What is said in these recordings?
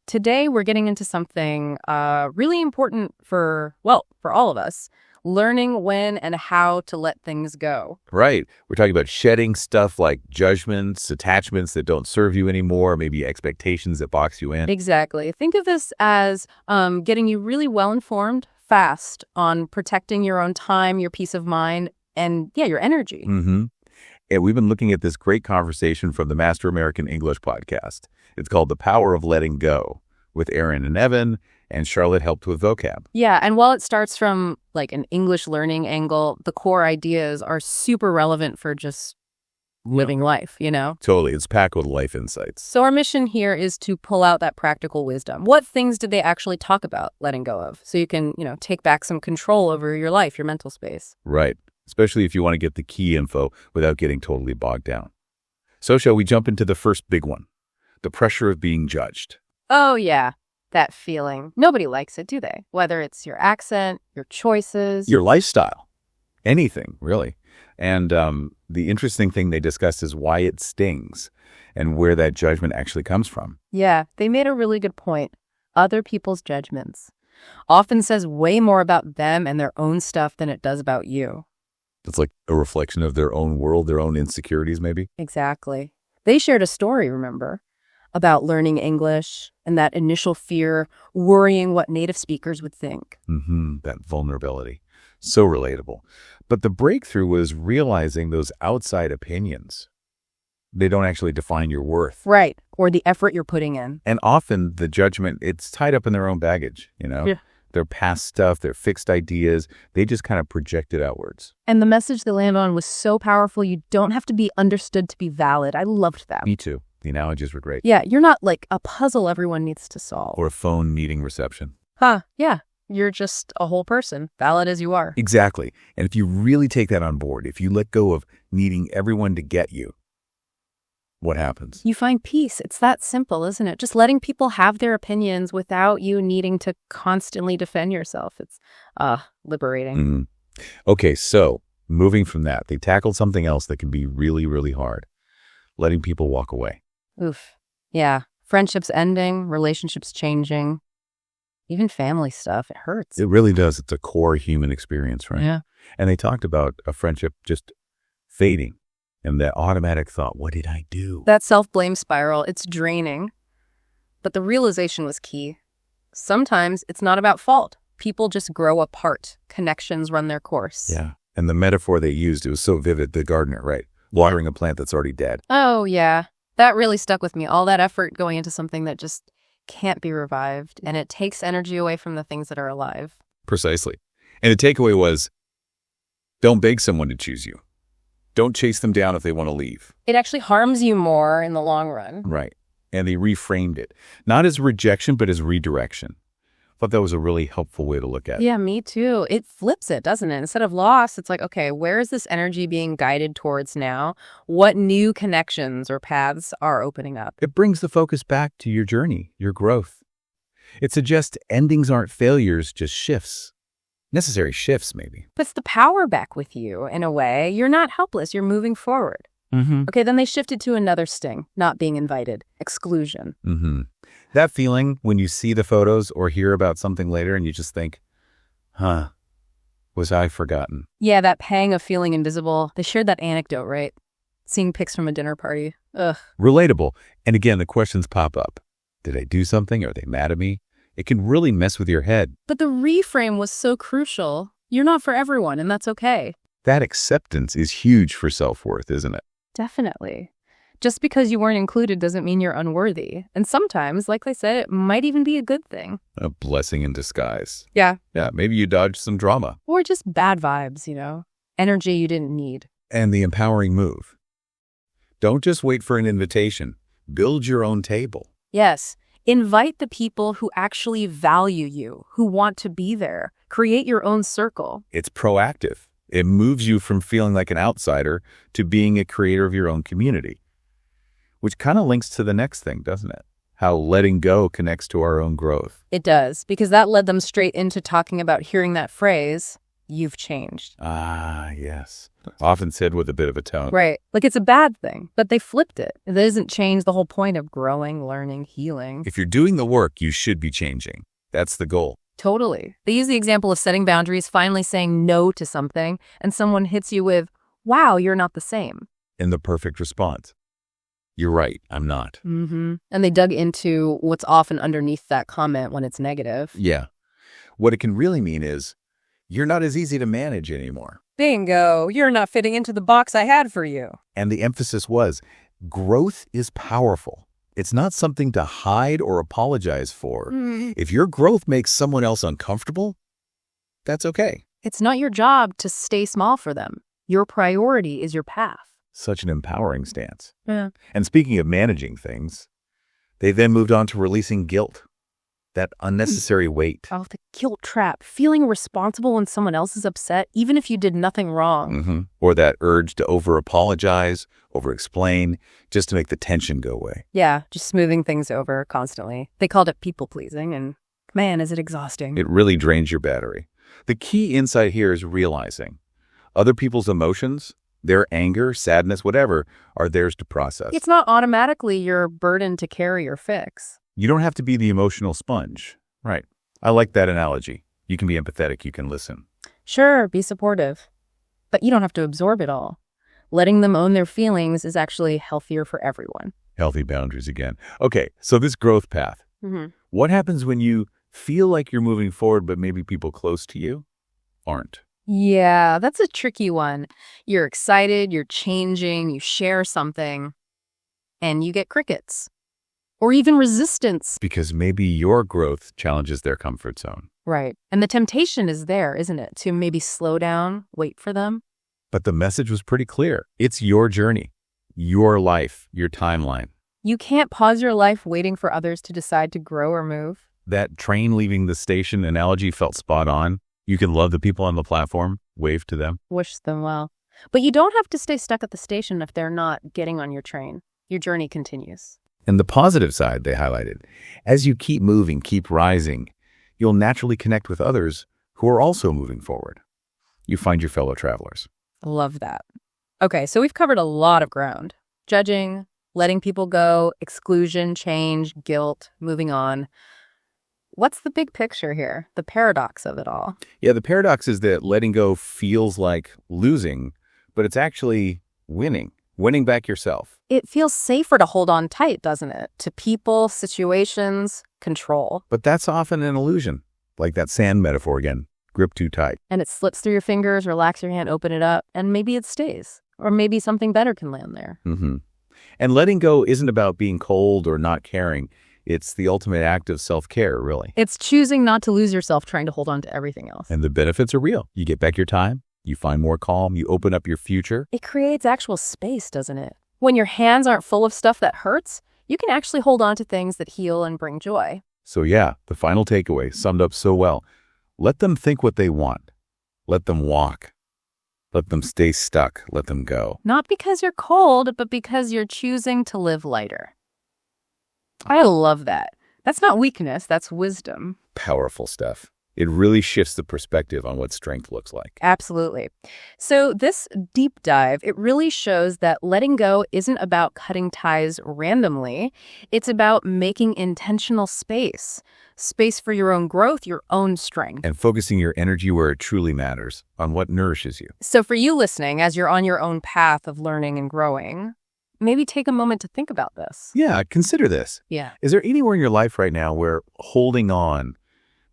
Today, we're getting into something really important for all of us, learning when and how to let things go. Right. We're talking about shedding stuff like judgments, attachments that don't serve you anymore, maybe expectations that box you in. Exactly. Think of this as getting you really well-informed fast on protecting your own time, your peace of mind, and, your energy. Mm-hmm. And we've been looking at this great conversation from the Master American English podcast. It's called The Power of Letting Go with Aaron and Evan, and Charlotte helped with vocab. Yeah, and while it starts from like an English learning angle, the core ideas are super relevant for just living life, Totally. It's packed with life insights. So our mission here is to pull out that practical wisdom. What things did they actually talk about letting go of? So you can, take back some control over your life, your mental space. Right. Especially if you want to get the key info without getting totally bogged down. So shall we jump into the first big one? The pressure of being judged. Oh, yeah. That feeling. Nobody likes it, do they? Whether it's your accent, your choices. Your lifestyle. Anything, really. And the interesting thing they discussed is why it stings and where that judgment actually comes from. Yeah, they made a really good point. Other people's judgments often says way more about them and their own stuff than it does about you. It's like a reflection of their own world, their own insecurities, maybe. Exactly. They shared a story, remember, about learning English and that initial fear, worrying what native speakers would think. That vulnerability. So relatable. But the breakthrough was realizing those outside opinions. They don't actually define your worth. Right. Or the effort you're putting in. And often the judgment, it's tied up in their own baggage, Yeah. Their past stuff, their fixed ideas, they just kind of project it outwards. And the message they land on was so powerful, you don't have to be understood to be valid. I loved that. Me too. The analogies were great. Yeah, you're not like a puzzle everyone needs to solve. Or a phone needing reception. Yeah. You're just a whole person, valid as you are. Exactly. And if you really take that on board, if you let go of needing everyone to get you, what happens? You find peace. It's that simple, isn't it? Just letting people have their opinions without you needing to constantly defend yourself. It's liberating. Okay, so moving from that, they tackled something else that can be really, really hard. Letting people walk away. Oof. Yeah. Friendships ending, relationships changing, even family stuff. It hurts. It really does. It's a core human experience, right? Yeah. And they talked about a friendship just fading. And that automatic thought, what did I do? That self-blame spiral, it's draining. But the realization was key. Sometimes it's not about fault. People just grow apart. Connections run their course. Yeah. And the metaphor they used, it was so vivid, the gardener, right? Watering a plant that's already dead. Oh, yeah. That really stuck with me. All that effort going into something that just can't be revived. And it takes energy away from the things that are alive. Precisely. And the takeaway was, don't beg someone to choose you. Don't chase them down if they want to leave. It actually harms you more in the long run. Right. And they reframed it. Not as rejection, but as redirection. I thought that was a really helpful way to look at it. Yeah, me too. It flips it, doesn't it? Instead of loss, it's like, okay, where is this energy being guided towards now? What new connections or paths are opening up? It brings the focus back to your journey, your growth. It suggests endings aren't failures, just shifts. Necessary shifts, maybe. Puts the power back with you in a way. You're not helpless. You're moving forward. Okay, then they shifted to another sting, not being invited, exclusion. That feeling when you see the photos or hear about something later and you just think, was I forgotten? Yeah, that pang of feeling invisible. They shared that anecdote, right? Seeing pics from a dinner party. Ugh. Relatable. And again, the questions pop up. Did I do something? Are they mad at me? It can really mess with your head. But the reframe was so crucial. You're not for everyone, and that's okay. That acceptance is huge for self-worth, isn't it? Definitely. Just because you weren't included doesn't mean you're unworthy. And sometimes, like I said, it might even be a good thing. A blessing in disguise. Yeah. Yeah, maybe you dodged some drama. Or just bad vibes, energy you didn't need. And the empowering move. Don't just wait for an invitation. Build your own table. Yes. Invite the people who actually value you, who want to be there. Create your own circle. It's proactive. It moves you from feeling like an outsider to being a creator of your own community. Which kind of links to the next thing, doesn't it? How letting go connects to our own growth. It does, because that led them straight into talking about hearing that phrase, you've changed. Ah, yes. Often said with a bit of a tone. Right. Like it's a bad thing, but they flipped it. It doesn't change the whole point of growing, learning, healing. If you're doing the work, you should be changing. That's the goal. Totally. They use the example of setting boundaries, finally saying no to something, and someone hits you with, wow, you're not the same. And the perfect response. You're right, I'm not. And they dug into what's often underneath that comment when it's negative. Yeah. What it can really mean is, you're not as easy to manage anymore. Bingo, you're not fitting into the box I had for you. And the emphasis was, growth is powerful. It's not something to hide or apologize for. If your growth makes someone else uncomfortable, that's okay. It's not your job to stay small for them. Your priority is your path. Such an empowering stance. Yeah. And speaking of managing things, they then moved on to releasing guilt, that unnecessary weight. Oh, the guilt trap. Feeling responsible when someone else is upset, even if you did nothing wrong. Or that urge to over-apologize, over-explain, just to make the tension go away. Yeah, just smoothing things over constantly. They called it people-pleasing, and man, is it exhausting. It really drains your battery. The key insight here is realizing other people's emotions, their anger, sadness, whatever, are theirs to process. It's not automatically your burden to carry or fix. You don't have to be the emotional sponge. Right. I like that analogy. You can be empathetic. You can listen. Sure, be supportive. But you don't have to absorb it all. Letting them own their feelings is actually healthier for everyone. Healthy boundaries again. Okay, so this growth path. What happens when you feel like you're moving forward, but maybe people close to you aren't? Yeah, that's a tricky one. You're excited, you're changing, you share something, and you get crickets. Or even resistance. Because maybe your growth challenges their comfort zone. Right. And the temptation is there, isn't it? To maybe slow down, wait for them. But the message was pretty clear. It's your journey, your life, your timeline. You can't pause your life waiting for others to decide to grow or move. That train leaving the station analogy felt spot on. You can love the people on the platform, wave to them. Wish them well. But you don't have to stay stuck at the station if they're not getting on your train. Your journey continues. And the positive side, they highlighted, as you keep moving, keep rising, you'll naturally connect with others who are also moving forward. You find your fellow travelers. I love that. Okay, so we've covered a lot of ground. Judging, letting people go, exclusion, change, guilt, moving on. What's the big picture here? The paradox of it all. Yeah, the paradox is that letting go feels like losing, but it's actually winning. Winning back yourself. It feels safer to hold on tight, doesn't it? To people, situations, control. But that's often an illusion. Like that sand metaphor again. Grip too tight. And it slips through your fingers, relax your hand, open it up, and maybe it stays. Or maybe something better can land there. And letting go isn't about being cold or not caring. It's the ultimate act of self-care, really. It's choosing not to lose yourself trying to hold on to everything else. And the benefits are real. You get back your time. You find more calm. You open up your future. It creates actual space, doesn't it? When your hands aren't full of stuff that hurts, you can actually hold on to things that heal and bring joy. So yeah, the final takeaway summed up so well. Let them think what they want. Let them walk. Let them stay stuck. Let them go. Not because you're cold, but because you're choosing to live lighter. I love that. That's not weakness, that's wisdom. Powerful stuff. It really shifts the perspective on what strength looks like. Absolutely. So this deep dive, it really shows that letting go isn't about cutting ties randomly. It's about making intentional space. Space for your own growth, your own strength. And focusing your energy where it truly matters, on what nourishes you. So for you listening, as you're on your own path of learning and growing, maybe take a moment to think about this. Yeah, consider this. Yeah. Is there anywhere in your life right now where holding on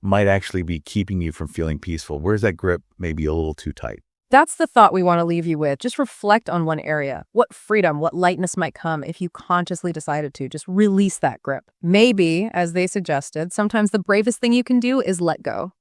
might actually be keeping you from feeling peaceful? Where's that grip maybe a little too tight? That's the thought we want to leave you with. Just reflect on one area. What freedom, what lightness might come if you consciously decided to just release that grip. Maybe, as they suggested, sometimes the bravest thing you can do is let go.